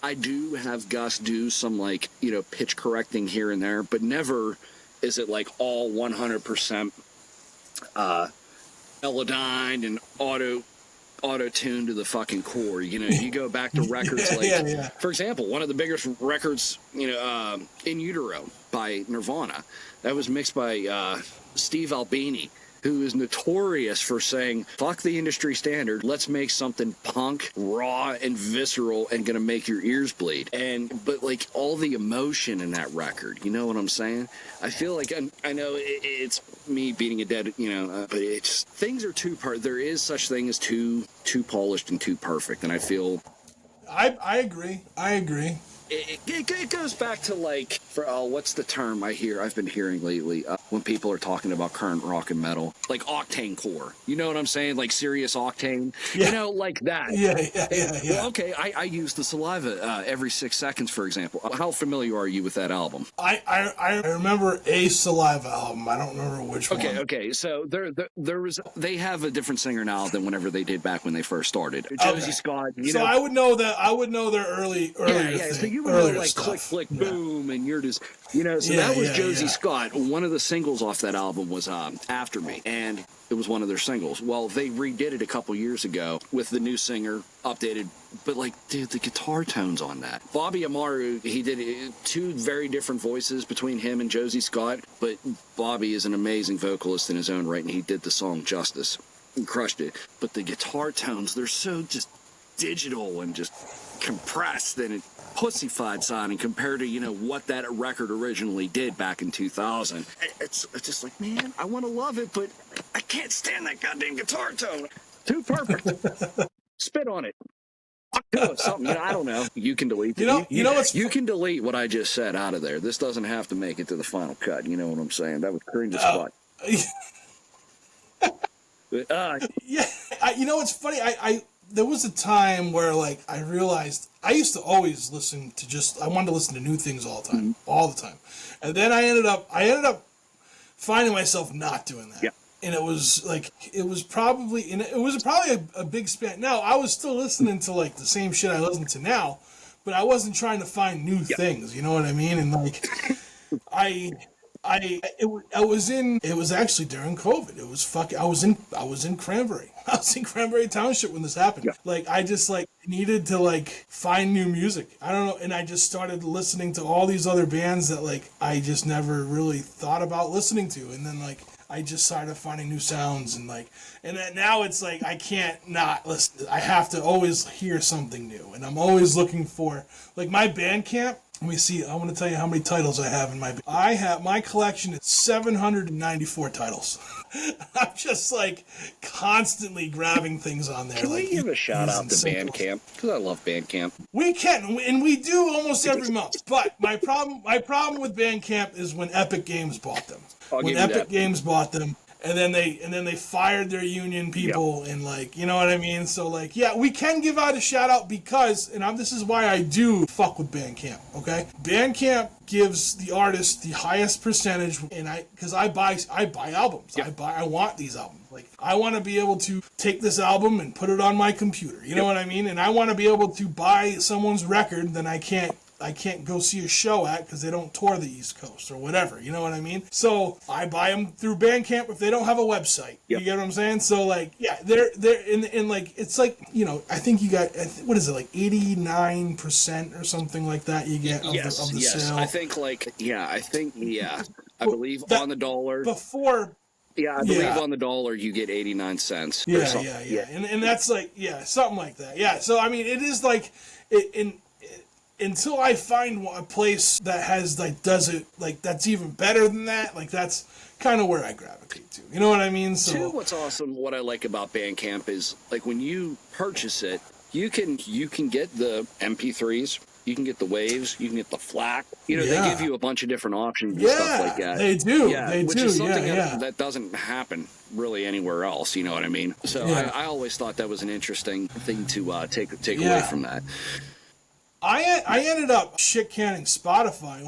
I do have Gus do some, like, you know, pitch correcting here and there, but never is it like all 100% melodined and auto-tuned to the fucking core. You know, you go back to records for example, one of the biggest records, you know, In Utero by Nirvana, that was mixed by Steve Albini, who is notorious for saying, fuck the industry standard, let's make something punk, raw, and visceral, and gonna make your ears bleed. But like, all the emotion in that record, you know what I'm saying? I feel like, I know it's me beating a dead, you know, but it's, things are there is such thing as too polished and too perfect, and I feel... I agree. It goes back to, like, for what's the term I've been hearing lately when people are talking about current rock and metal, like octane core. You know what I'm saying? Like serious octane. Yeah. You know, like that. Yeah. Well, okay, I use the Saliva every 6 seconds, for example. How familiar are you with that album? I remember a Saliva album. I don't remember which one. Okay. So they have a different singer now than whenever they did back when they first started. Josie Scott. You know, I would know their earlier thing. So you would know, like, stuff. Click, flick, boom, and you're just, you know, so that was Josie Scott. One of the singles off that album was After Me, and it was one of their singles. Well, they redid it a couple years ago with the new singer, updated, but, like, dude, the guitar tones on that. Bobby Amaru, he did two very different voices between him and Josie Scott, but Bobby is an amazing vocalist in his own right, and he did the song justice and crushed it. But the guitar tones, they're so just digital and just compressed, and it pussyfied sounding compared to, you know, what that record originally did back in 2000. It's just like, man, I want to love it, but I can't stand that goddamn guitar tone. Too perfect. Spit on it. Something, you know, I don't know. You can delete it. You can delete what I just said out of there. This doesn't have to make it to the final cut. You know what I'm saying? That was cringe as fuck. You know what's funny? There was a time where, like, I realized I used to always listen to I wanted to listen to new things all the time. And then I ended up finding myself not doing that. Yeah. And it was probably a big span. Now, I was still listening to, like, the same shit I listen to now, but I wasn't trying to find new things, you know what I mean? And, like, it was actually during COVID. It was I was in Cranberry. I was in Cranberry Township when this happened. Yeah. Like, I just, like, needed to, like, find new music. I don't know, and I just started listening to all these other bands that, like, I just never really thought about listening to. And then, like, I just started finding new sounds and then now it's like I can't not listen. I have to always hear something new, and I'm always looking for like my Bandcamp. Let me see. I want to tell you how many titles I have in my collection is 794 titles. I'm just like constantly grabbing things on there. Can we give a shout out to Bandcamp? Because I love Bandcamp. We can, and we do almost every month. But my problem with Bandcamp is when Epic Games bought them. When Epic Games bought them, and then they fired their union people, and like, you know what I mean? So like, yeah, we can give out a shout out because, and this is why I do fuck with Bandcamp. Okay, Bandcamp gives the artist the highest percentage, and because I buy albums. I want these albums. Like, I want to be able to take this album and put it on my computer. You know what I mean? And I want to be able to buy someone's record, then I can't go see a show at because they don't tour the East Coast or whatever. You know what I mean? So I buy them through Bandcamp if they don't have a website. You get what I'm saying? So like, yeah, they're in like, it's like, you know, I think you got, what is it, like 89% or something like that you get of the sale. I think I believe on the dollar. Before... Yeah, I believe on the dollar you get 89 cents. Yeah. And that's like, something like that. Yeah, so I mean, it is like, until I find a place that has, like, does it, like, that's even better than that, like, that's kind of where I gravitate to. You know what I mean? So, too, what's awesome, what I like about Bandcamp is, like, when you purchase it, you can get the MP3s, you can get the waves, you can get the FLAC. You know, they give you a bunch of different options and stuff like that. They do. Yeah, which is something that doesn't happen really anywhere else. You know what I mean? So I always thought that was an interesting thing to take away from that. I ended up shit canning Spotify.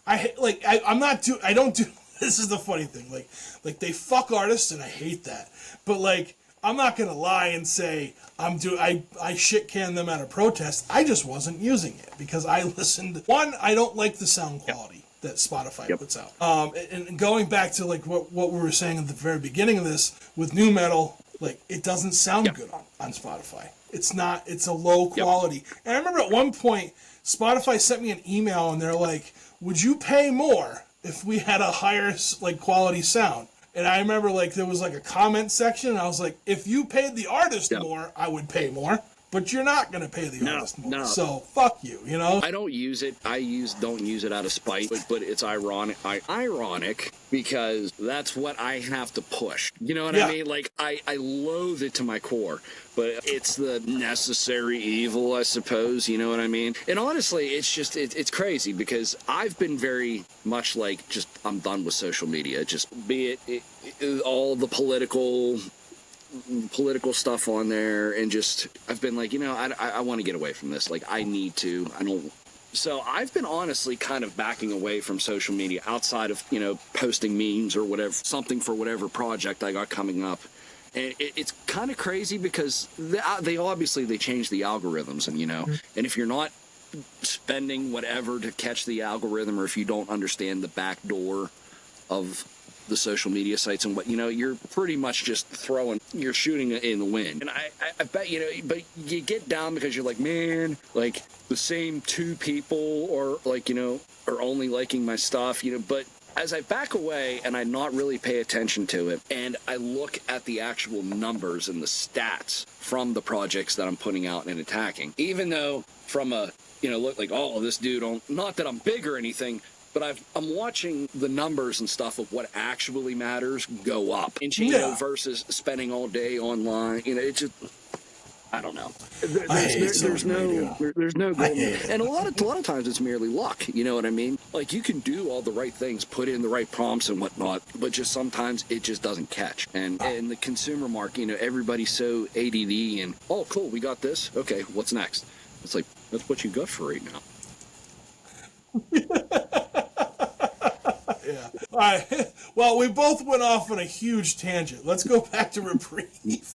I don't do. This is the funny thing. Like they fuck artists, and I hate that. But like, I'm not gonna lie and say I shit can them at a protest. I just wasn't using it because I listened. One, I don't like the sound quality that Spotify puts out. And going back to like what we were saying at the very beginning of this with nu metal, like it doesn't sound good on Spotify. It's not. It's a low quality. And I remember at one point Spotify sent me an email and they're like, "Would you pay more if we had a higher like quality sound?" And I remember like there was like a comment section, and I was like, if you paid the artist more, I would pay more. But you're not going to pay the artist more. No. So fuck you, you know? I don't use it. Don't use it out of spite, but it's ironic. Ironic because that's what I have to push. You know what I mean? Like, I loathe it to my core, but it's the necessary evil, I suppose. You know what I mean? And honestly, it's just, it's crazy because I've been very much like, just, I'm done with social media. Just be it all the political stuff on there, and just I've been like, you know, I want to get away from this. Like, I need to. So I've been honestly kind of backing away from social media outside of, you know, posting memes or whatever, something for whatever project I got coming up. And it's kind of crazy because they obviously change the algorithms, and you know, and if you're not spending whatever to catch the algorithm, or if you don't understand the back door of the social media sites and what, you know, you're pretty much just you're shooting it in the wind. And I bet, you know, but you get down because you're like, man, like the same two people or like, you know, are only liking my stuff, you know. But as I back away and I not really pay attention to it, and I look at the actual numbers and the stats from the projects that I'm putting out and attacking, even though from a, you know, look like, oh, this dude, not that I'm big or anything, but I'm watching the numbers and stuff of what actually matters go up, and you know, versus spending all day online. You know, it's just, I don't know. There's no goal, and a lot of times it's merely luck. You know what I mean? Like, you can do all the right things, put in the right prompts and whatnot, but just sometimes it just doesn't catch. And the consumer market, you know, everybody's so ADD and, oh, cool, we got this. Okay, what's next? It's like, that's what you got for right now. Yeah. All right. Well, we both went off on a huge tangent. Let's go back to Reprieve.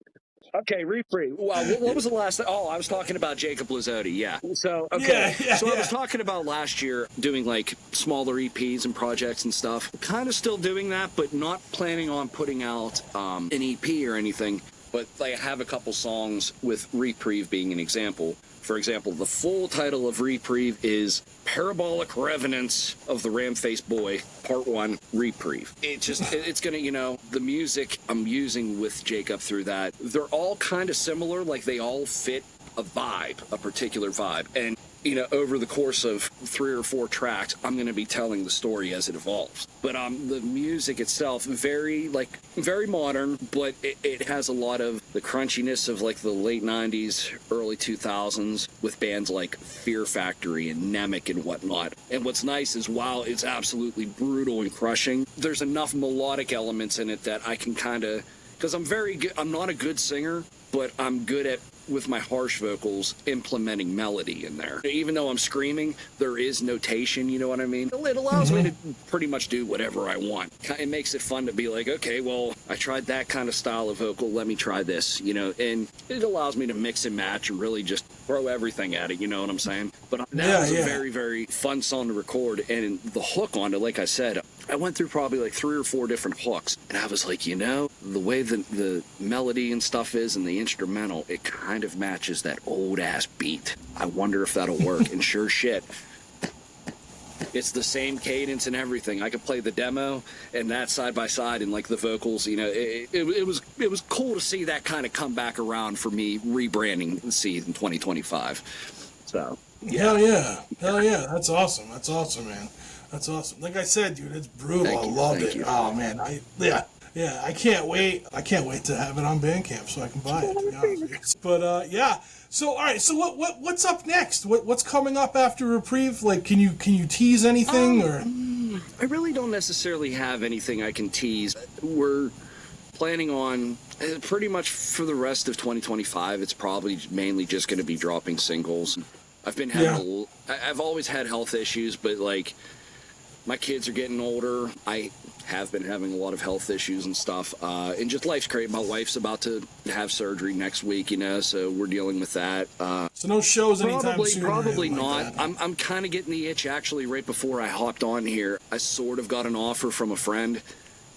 Okay, Reprieve. Well, what was the last thing? Oh, I was talking about Jacob Lazzotti, yeah. So, okay. I was talking about last year doing, like, smaller EPs and projects and stuff. Kind of still doing that, but not planning on putting out an EP or anything but I have a couple songs with Reprieve being an example. For example, the full title of Reprieve is Parabolic Revenants of the Ram-Faced Boy, Part 1, Reprieve. It's going to, the music I'm using with Jacob through that, they're all kind of similar, like they all fit a vibe, a particular vibe. And, over the course of 3 or 4 tracks, I'm going to be telling the story as it evolves. But the music itself, very modern, but it has a lot of the crunchiness of like the late 90s, early 2000s with bands like Fear Factory and Nemec and whatnot. And what's nice is while it's absolutely brutal and crushing, there's enough melodic elements in it that I can kind of, because I'm very good, I'm not a good singer, but I'm good at, with my harsh vocals, implementing melody in there. Even though I'm screaming, there is notation, you know what I mean? It allows me to pretty much do whatever I want. It makes it fun to be like, okay, well, I tried that kind of style of vocal, let me try this, and it allows me to mix and match and really just throw everything at it, you know what I'm saying? But that was a very, very fun song to record, and the hook on it, like I said, I went through probably like 3 or 4 different hooks, and I was like, the way the melody and stuff is and the instrumental, it kind of matches that old ass beat. I wonder if that'll work. And sure shit, it's the same cadence and everything. I could play the demo and that side by side, and like the vocals, it was cool to see that kind of come back around for me rebranding Seethe in 2025. So hell yeah, that's awesome, man. That's awesome. Like I said, dude, it's brutal. I loved it. Oh man, I can't wait. I can't wait to have it on Bandcamp so I can buy it. To be honest with you. But yeah. So all right. So what's up next? What's coming up after Reprieve? Like, can you tease anything or? I really don't necessarily have anything I can tease. We're planning on pretty much for the rest of 2025. It's probably mainly just going to be dropping singles. I've been having I've always had health issues, but like, my kids are getting older. I have been having a lot of health issues and stuff. And just life's crazy. My wife's about to have surgery next week, so we're dealing with that. So no shows anytime soon? Probably not. Like I'm kind of getting the itch, actually, right before I hopped on here. I sort of got an offer from a friend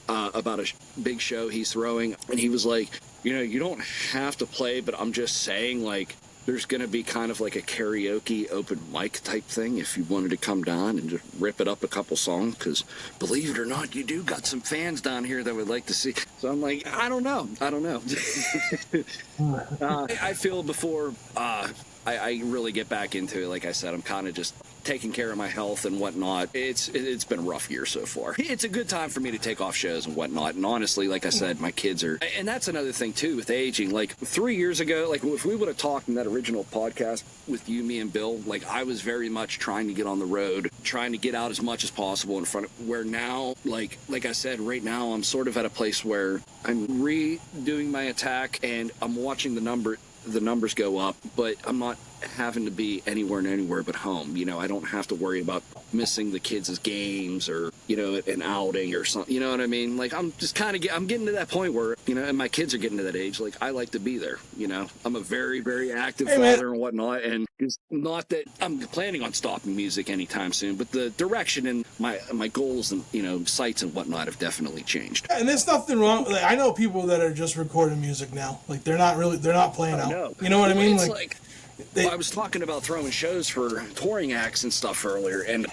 about a big show he's throwing. And he was like, you don't have to play, but I'm just saying, like, there's going to be kind of like a karaoke open mic type thing if you wanted to come down and just rip it up a couple songs, because believe it or not, you do got some fans down here that would like to see. So I'm like, I don't know. I feel before I really get back into it, like I said, I'm kind of just taking care of my health and whatnot. It's been a rough year so far. It's a good time for me to take off shows and whatnot. And honestly, like I said, my kids are, and that's another thing too with aging. Like 3 years ago, like if we would have talked in that original podcast with you, me, and Bill, like I was very much trying to get on the road, trying to get out as much as possible in front of, where now, like I said, right now I'm sort of at a place where I'm redoing my attack and I'm watching the numbers go up, but I'm not having to be anywhere but home. I don't have to worry about missing the kids' games or, an outing or something. You know what I mean? Like, I'm just kind of I'm getting to that point where, and my kids are getting to that age. Like, I like to be there. I'm a very, very active father and whatnot. And it's not that I'm planning on stopping music anytime soon, but the direction and my goals and, sights and whatnot have definitely changed. And there's nothing wrong. Like, I know people that are just recording music now. Like, they're not playing out. No. You know what I mean? Like I was talking about throwing shows for touring acts and stuff earlier, and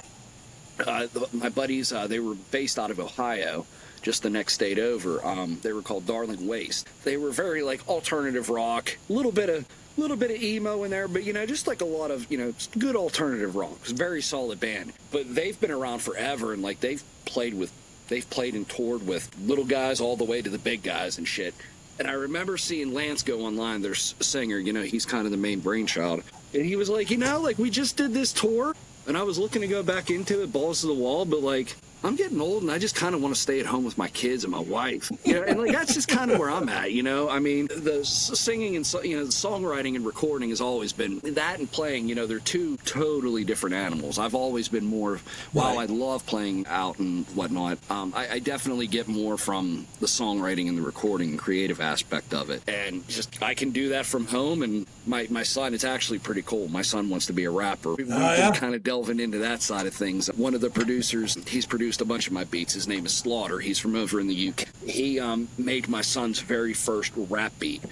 my buddies, they were based out of Ohio, just the next state over. They were called Darling Waste. They were very like alternative rock, a little bit of emo in there, but just like a lot of good alternative rock. It's a very solid band, but they've been around forever, and like they've played and toured with little guys all the way to the big guys and shit. And I remember seeing Lance go online, their singer, he's kind of the main brainchild. And he was like, like we just did this tour, and I was looking to go back into it, balls to the wall, but like, I'm getting old, and I just kind of want to stay at home with my kids and my wife. And like that's just kind of where I'm at. I mean, the singing and the songwriting and recording has always been that, and playing. They're two totally different animals. I've always been more. While I love playing out and whatnot, I definitely get more from the songwriting and the recording and creative aspect of it. And just I can do that from home, and my son, it's actually pretty cool. My son wants to be a rapper. We've been kind of delving into that side of things. One of the producers, he's produced a bunch of my beats. His name is Slaughter. He's from over in the UK. He made my son's very first rap beat.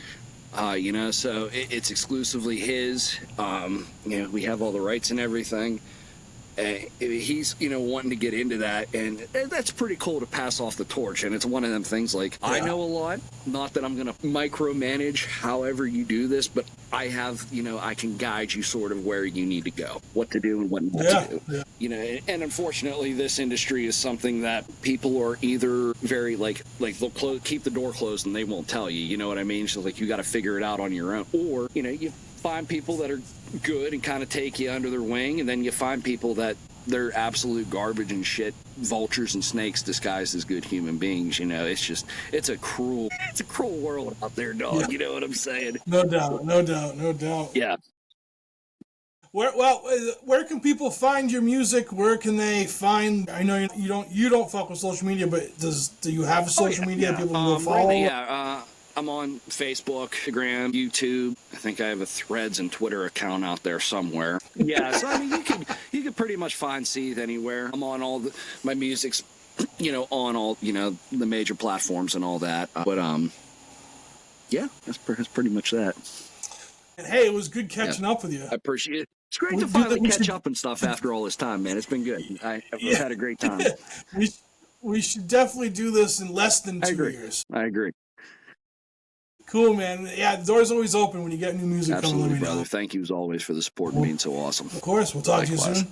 You know, so it's exclusively his. You know, we have all the rights and everything. He's, you know, wanting to get into that, and that's pretty cool to pass off the torch. And it's one of them things like, I know a lot, not that I'm going to micromanage however you do this, but I have, you know, I can guide you sort of where you need to go, what to do and what not to do. You know, and unfortunately, this industry is something that people are either very like they'll keep the door closed and they won't tell you, you know what I mean? So like, you got to figure it out on your own, or, you know, you find people that are good and kind of take you under their wing, and then you find people that they're absolute garbage and shit, vultures and snakes disguised as good human beings. You know, it's a cruel world out there, dog. You know what I'm saying? No doubt. Yeah. Where can people find your music? Where can they find? I know you don't fuck with social media, but do you have social media people can go follow? I'm on Facebook, Instagram, YouTube. I think I have a Threads and Twitter account out there somewhere. Yeah, so I mean, you can pretty much find Seethe anywhere. I'm on my music's, you know, on all, you know, the major platforms and all that. But yeah, that's pretty much that. And hey, it was good catching up with you. I appreciate it. It's great to finally catch up and stuff after all this time, man. It's been good. I've had a great time. We should definitely do this in less than 2 years. I agree. Cool, man. Yeah, the door's always open when you get new music. Absolutely, coming. Let me brother. know. Thank you as always for the support and being so awesome. Of course. We'll talk to you soon.